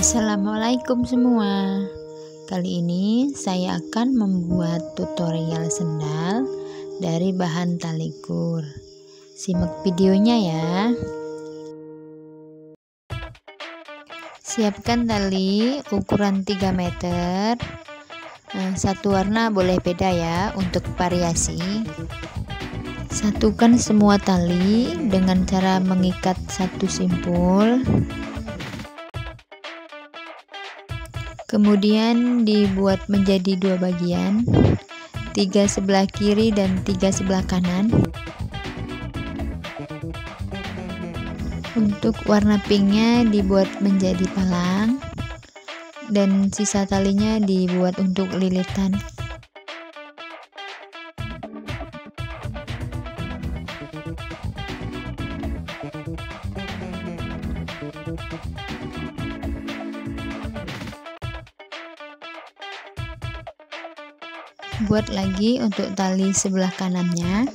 Assalamualaikum semua. Kali ini saya akan membuat tutorial sendal dari bahan tali kur. Simak videonya ya. Siapkan tali ukuran 3 meter. Satu warna boleh beda ya untuk variasi. Satukan semua tali dengan cara mengikat satu simpul. Kemudian dibuat menjadi 2 bagian, 3 sebelah kiri dan 3 sebelah kanan. Untuk warna pinknya dibuat menjadi palang dan sisa talinya dibuat untuk lilitan. Buat lagi untuk tali sebelah kanannya.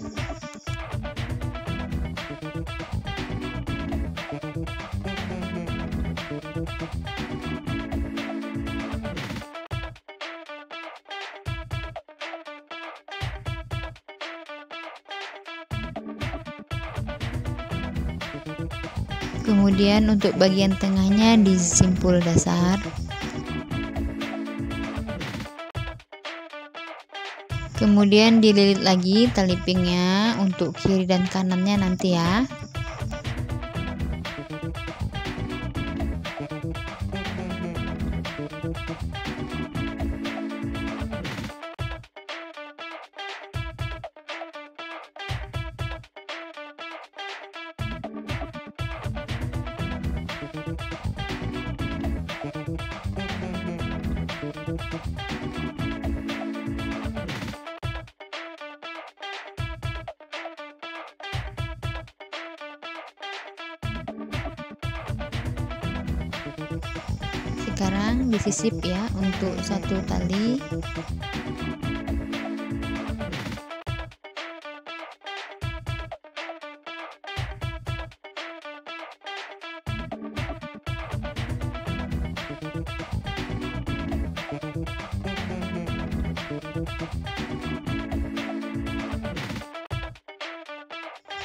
Kemudian untuk bagian tengahnya di simpul dasar. Kemudian dililit lagi tali pinknya untuk kiri dan kanannya nanti ya. Sekarang disisip ya untuk satu tali.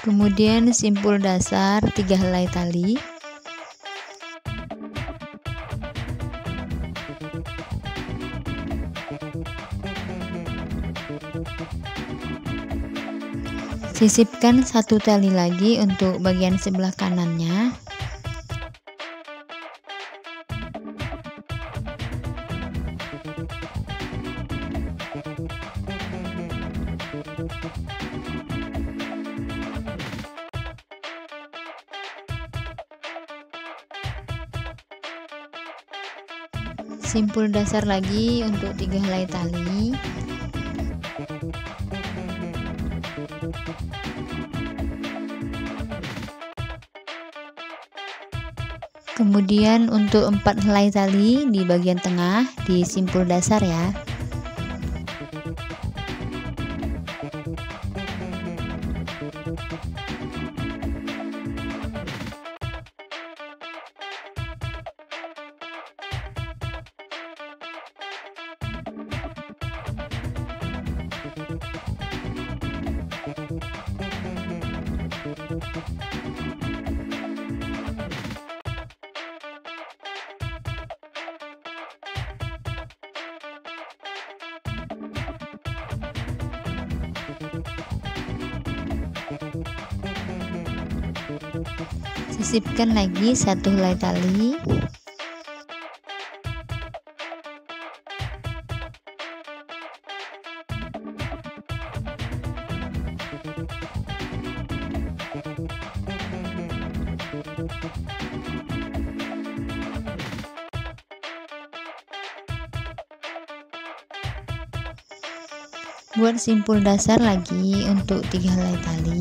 Kemudian simpul dasar 3 helai tali. Sisipkan satu tali lagi untuk bagian sebelah kanannya. Simpul dasar lagi untuk 3 helai tali. Kemudian untuk 4 helai tali di bagian tengah di simpul dasar ya. Sisipkan lagi satu helai tali. Buat simpul dasar lagi untuk 3 helai tali.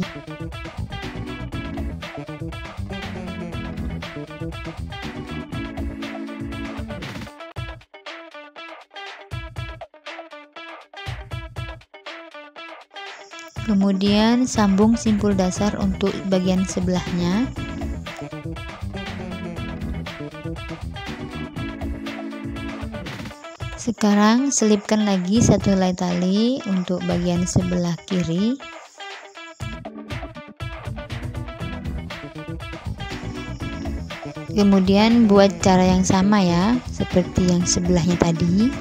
Kemudian sambung simpul dasar untuk bagian sebelahnya. Sekarang selipkan lagi satu helai tali untuk bagian sebelah kiri. Kemudian buat cara yang sama ya, seperti yang sebelahnya tadi.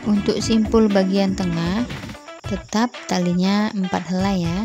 Untuk simpul bagian tengah, tetap talinya 4 helai ya.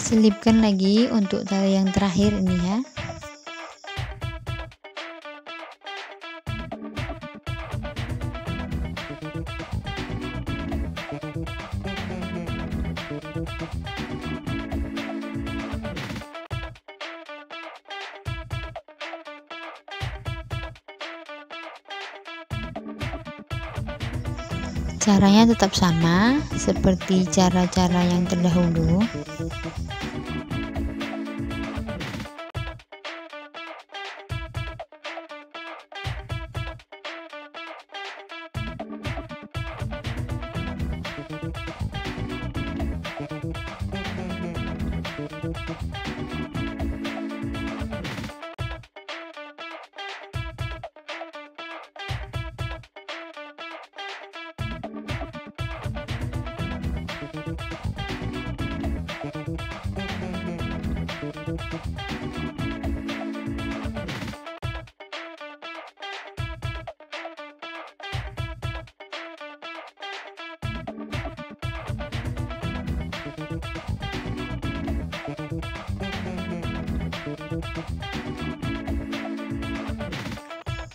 Selipkan lagi untuk tali yang terakhir ini ya. Caranya tetap sama seperti cara-cara yang terdahulu.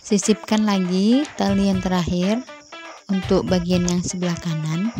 Sisipkan lagi tali yang terakhir untuk bagian yang sebelah kanan.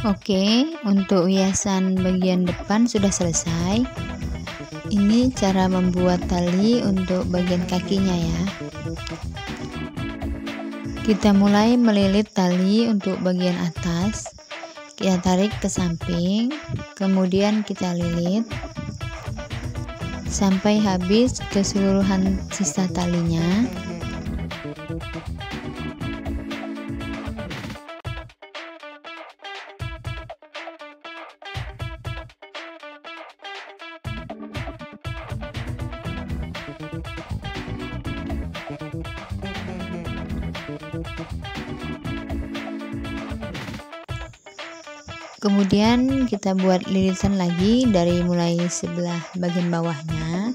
Oke, untuk hiasan bagian depan sudah selesai. Ini cara membuat tali untuk bagian kakinya ya. Kita mulai melilit tali untuk bagian atas. Kita tarik ke samping, kemudian kita lilit sampai habis keseluruhan sisa talinya. Kemudian kita buat lilitan lagi dari mulai sebelah bagian bawahnya.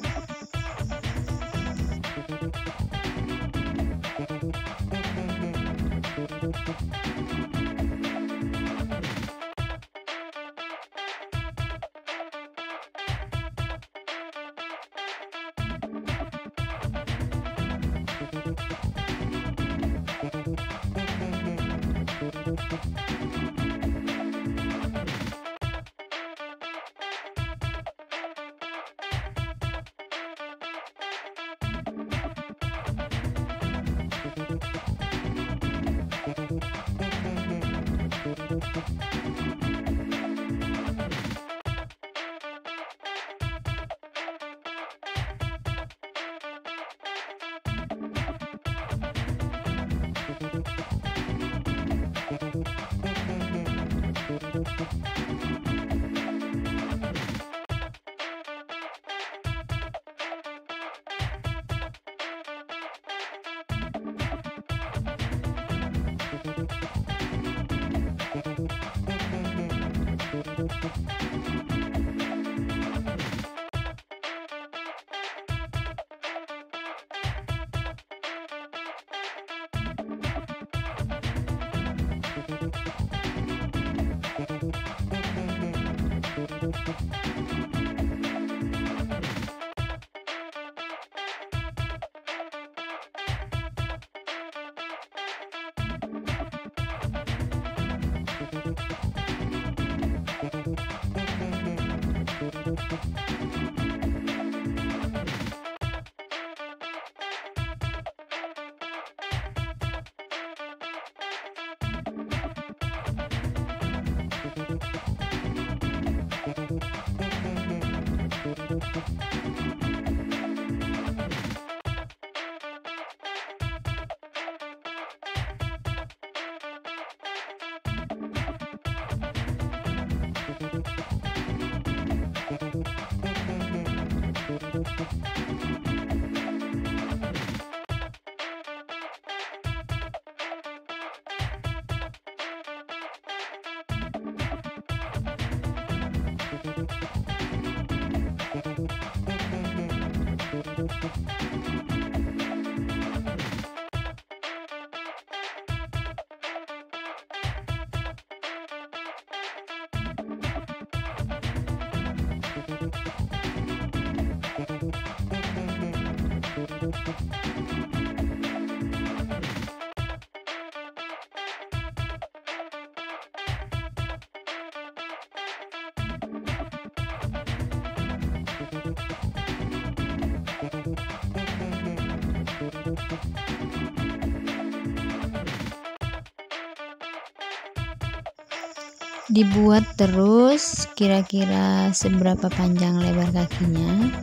Dibuat terus kira-kira seberapa panjang lebar kakinya.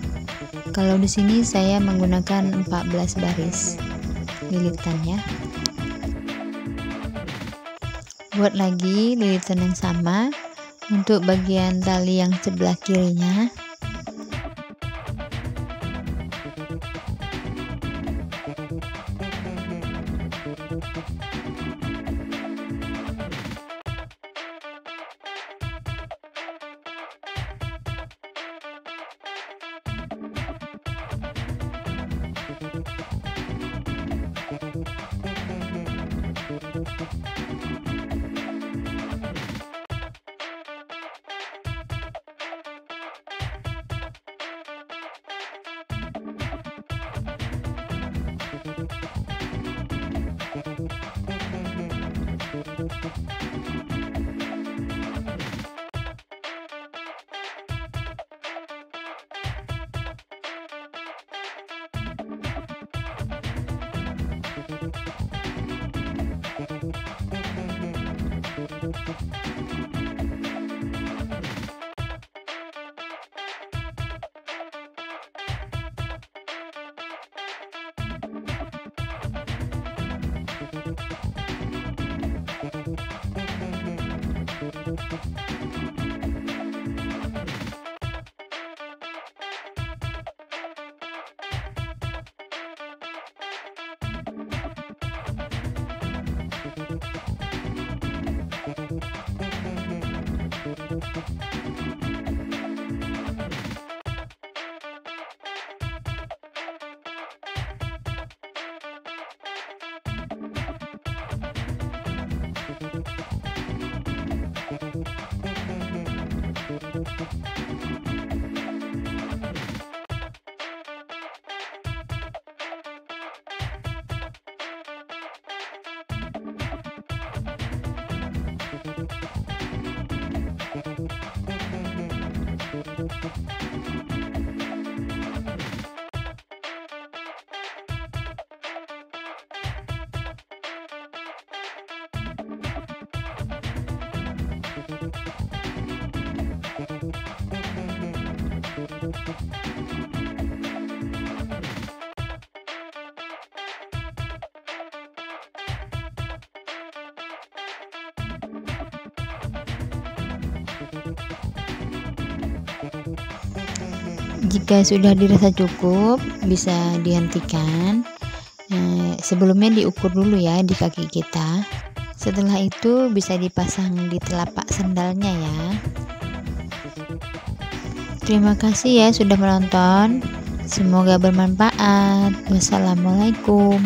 Kalau di sini saya menggunakan 14 baris lilitan ya. Buat lagi lilitan yang sama untuk bagian tali yang sebelah kirinya. Jika sudah dirasa cukup, bisa dihentikan. Sebelumnya diukur dulu ya di kaki kita. Setelah itu bisa dipasang di telapak sendalnya ya. Terima kasih ya sudah menonton. Semoga bermanfaat. Wassalamualaikum.